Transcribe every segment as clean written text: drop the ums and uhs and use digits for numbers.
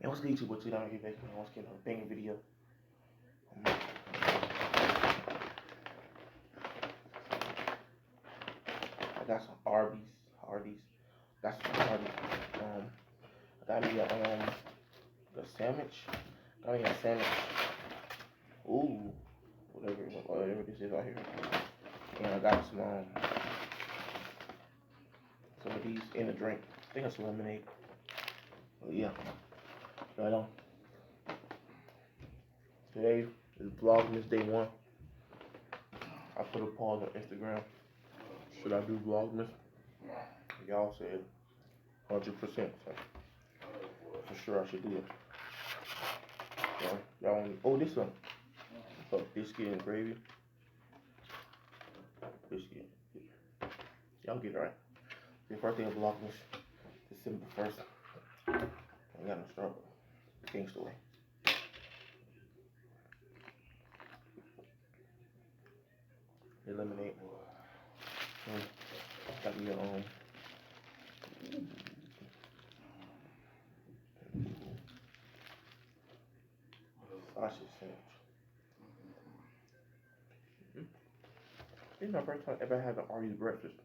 Man, what's good, YouTube? What's good? I'm here back. Man, once again, a banging video. I got some Hardee's. Got some Hardee's. I got me a sandwich. Got me a sandwich. Ooh, whatever this is out here. And I got some of these in a drink. I think it's lemonade. But yeah, right on. Today is vlogmas day 1. I put a pause on Instagram. Should I do vlogmas? Y'all said 100%. So for sure I should do it. Y'all want me? Oh, this one. Biscuit and gravy. Biscuit. Y'all get it right. The first day of vlogmas, December 1st. I gotta start gangsta way. Eliminate. Got me a sausage sandwich. This is my first time ever had an Hardee breakfast.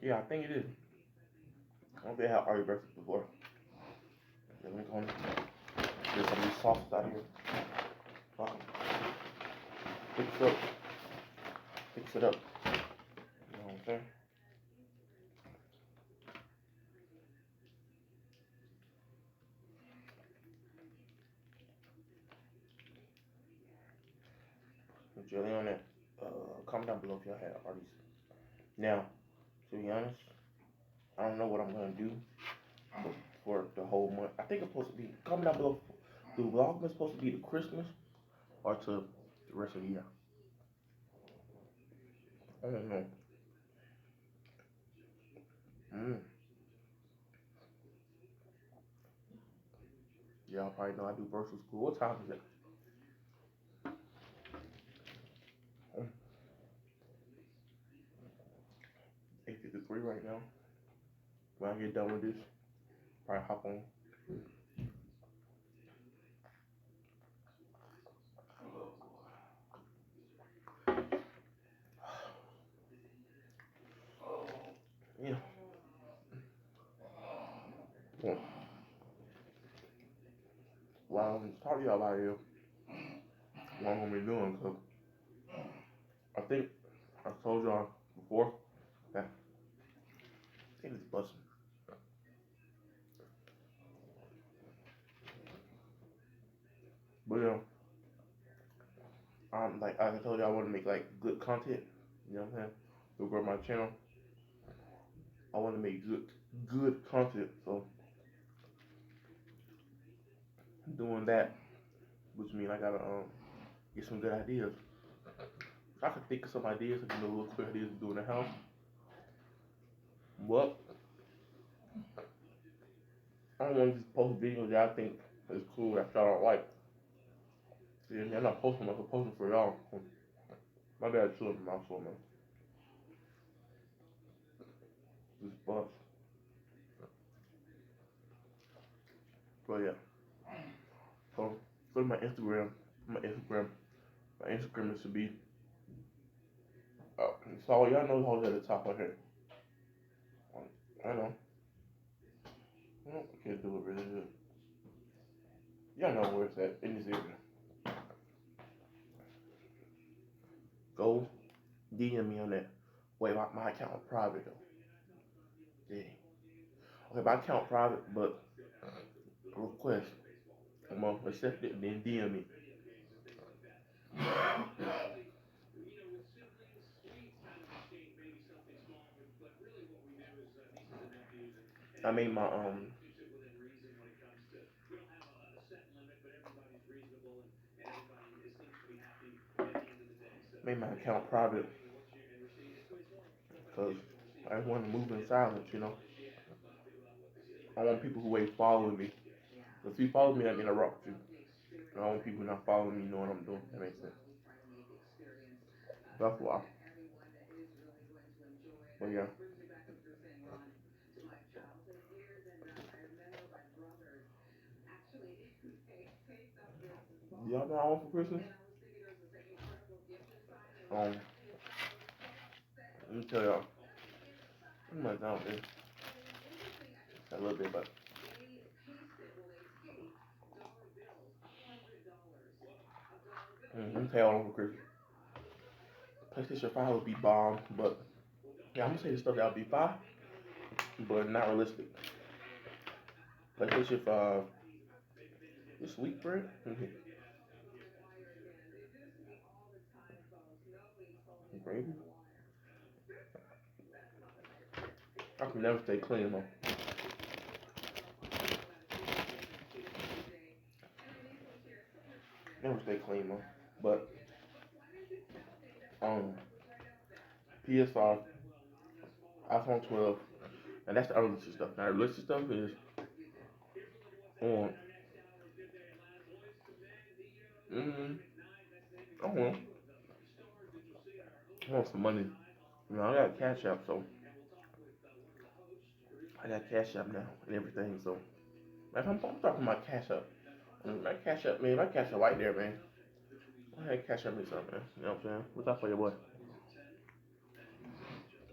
Yeah, I think it is. I don't think I had Hardee breakfast before. Let me go on. Get some of these sauces out here. Fix it up. You know what I'm saying? Jelly on it. Comment down below if y'all had Hardee's. Now, to be honest, I don't know what I'm gonna do for the whole month. I think it's supposed to be. Comment down below. The vlog is supposed to be to Christmas or to the rest of the year. I don't know. Y'all probably know I do virtual school. What time is it? 8:53 right now. When I get done with this, probably hop on. Yeah. Well, I'm talking to y'all about here. What I'm gonna be doing, cause I think I told y'all before that I think it's busting. But yeah, like I told you, I want to make like good content. You know what I'm saying? To grow my channel, I want to make good content. So doing that, which means I gotta get some good ideas. I could think of some ideas, little quick ideas to do in the house. But I don't want to just post videos that I think is cool that y'all don't like. See, I'm not posting them, I'm posting for y'all. My bad, too, my fault, man. This bus. But yeah. So go to my Instagram. My Instagram is to be. So y'all know who's at the top right here. I know. I can't do it really good. Y'all know where it's at in this area. Go DM me on that. Wait, my account private though. Yeah. Okay, my account private, but request. I'm gonna accept it, then DM me. I made my account private because I just want to move in silence, you know. I want people who ain't following me. If you follow me, I interrupt you. I want people not following me knowing what I'm doing. That makes sense. That's why. But yeah. Y'all know I want for Christmas? Um, let me tell y'all. I'm not down there. A little bit, but let me tell y'all what I want for Christmas. PlayStation 5 would be bomb, but yeah, I'm gonna say the stuff that would be fine, but not realistic. PlayStation 5, this sweet bread. Gravy. I can never stay clean though. Never stay clean though. But um, PS5, iPhone 12, and that's the unrealistic stuff. Now the realistic stuff is on. Mm, I want, I want some money. You know, I got Cash App, so I got Cash App now and everything. So if I'm talking about Cash App. My Cash App, man, my Cash App right there, man. I had Cash App me something, man. You know what I'm saying? What's up for your boy?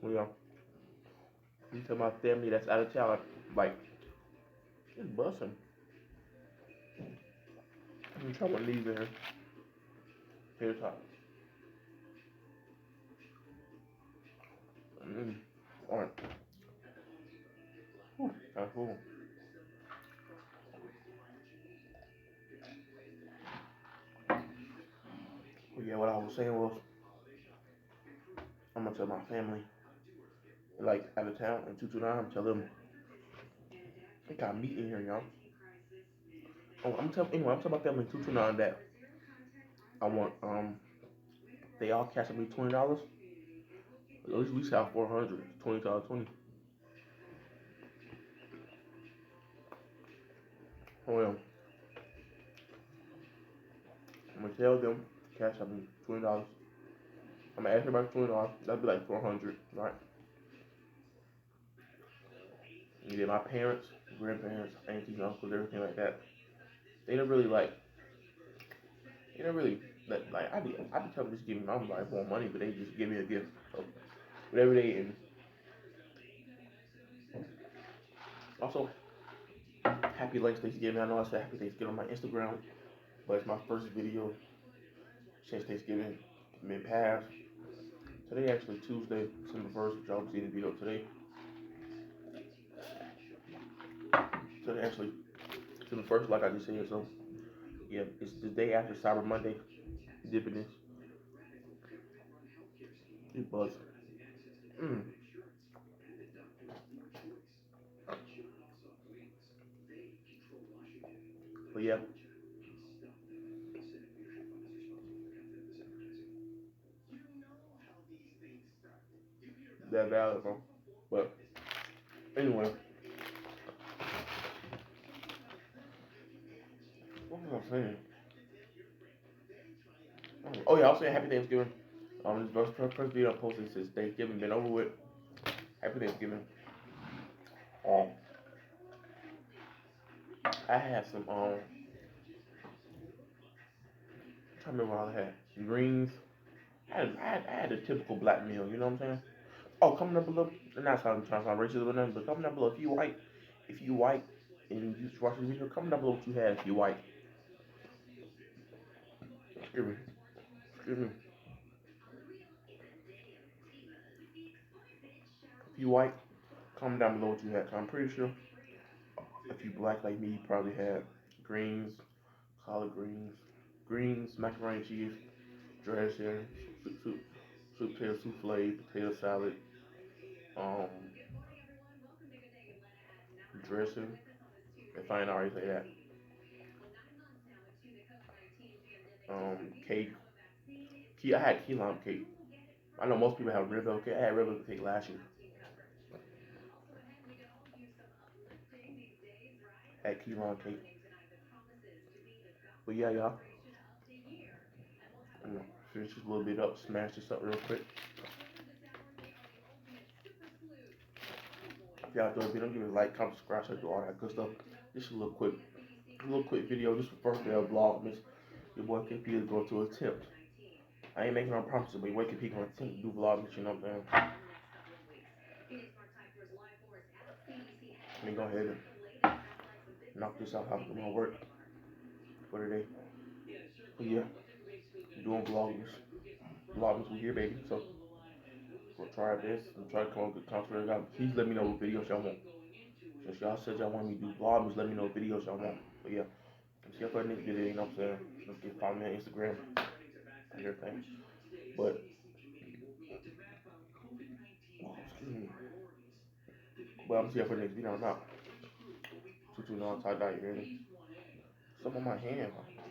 You know, you tell my family that's out of town, like, it's busting. I'm trying to leave there. Here, top. Alright. That's cool. But yeah, what I was saying was, I'm gonna tell my family, like, out of town in 229, tell them, they got meat in here, y'all. Oh, I'm telling my family in 229 that I want, they all cash me $20. At least we sell 400, $20, 20. Oh, yeah. I'm gonna tell them, cash me $20. I'm gonna ask everybody $20. That'd be like 400, right? And then my parents, grandparents, aunties, uncles, everything like that. They don't really like. They don't really like. I be telling them just give me. I'm like want money, but they just give me a gift. So whatever they and also happy late Thanksgiving. I know I said happy Thanksgiving on my Instagram, but it's my first video since Thanksgiving been passed. Today actually Tuesday, December 1st, which y'all see the video today. Today actually December 1st, like I just said. So yeah, it's the day after Cyber Monday. Dipping this. It buzz. Mm. But yeah, that valid, bro. But anyway, what was I saying? Oh yeah, I was saying Happy Thanksgiving. This first video I posted since Thanksgiving been over with. Happy Thanksgiving. Um, I had some I'm trying to remember what I had. Greens. I had a typical black meal. You know what I'm saying? Oh, comment down below. I'm not trying to sound racist or nothing, but comment down below if you white, and you just watch this video. Comment down below what you had if you white. Excuse me. Excuse me. If you white, comment down below what you had. 'Cause I'm pretty sure if you black like me, you probably had greens, collard greens, macaroni and cheese, dressing, sweet potato souffle, potato salad, um, dressing. If I ain't already say that, cake. I had key lime cake. I know most people have red velvet cake. I had red velvet cake last year. I had key lime cake. But yeah, y'all. I'm gonna finish this a little bit up, smash this up real quick. If y'all enjoy the video, give it a like, comment, subscribe, do all that good stuff. Just a little quick video. Just the first day of vlogmas. Your boy KP is going to attempt. I ain't making no promises, but your boy KP gonna attempt to do vlogmas, you know what I'm saying? Let me go ahead and knock this out, have to do my work for today. But yeah, doing vlogmas. Vlogmas, we here, baby. So we'll try this and try to come up with good content. Please let me know what videos y'all want. Since y'all said y'all want me to do vlogmas, let me know what videos y'all want. But yeah, see y'all for the next video, you know what I'm saying? Let's get follow me on Instagram and everything. But excuse me. But I'm see y'all for the next video. I'm out. 229 tie dye, you hear me? Something on my hand, huh?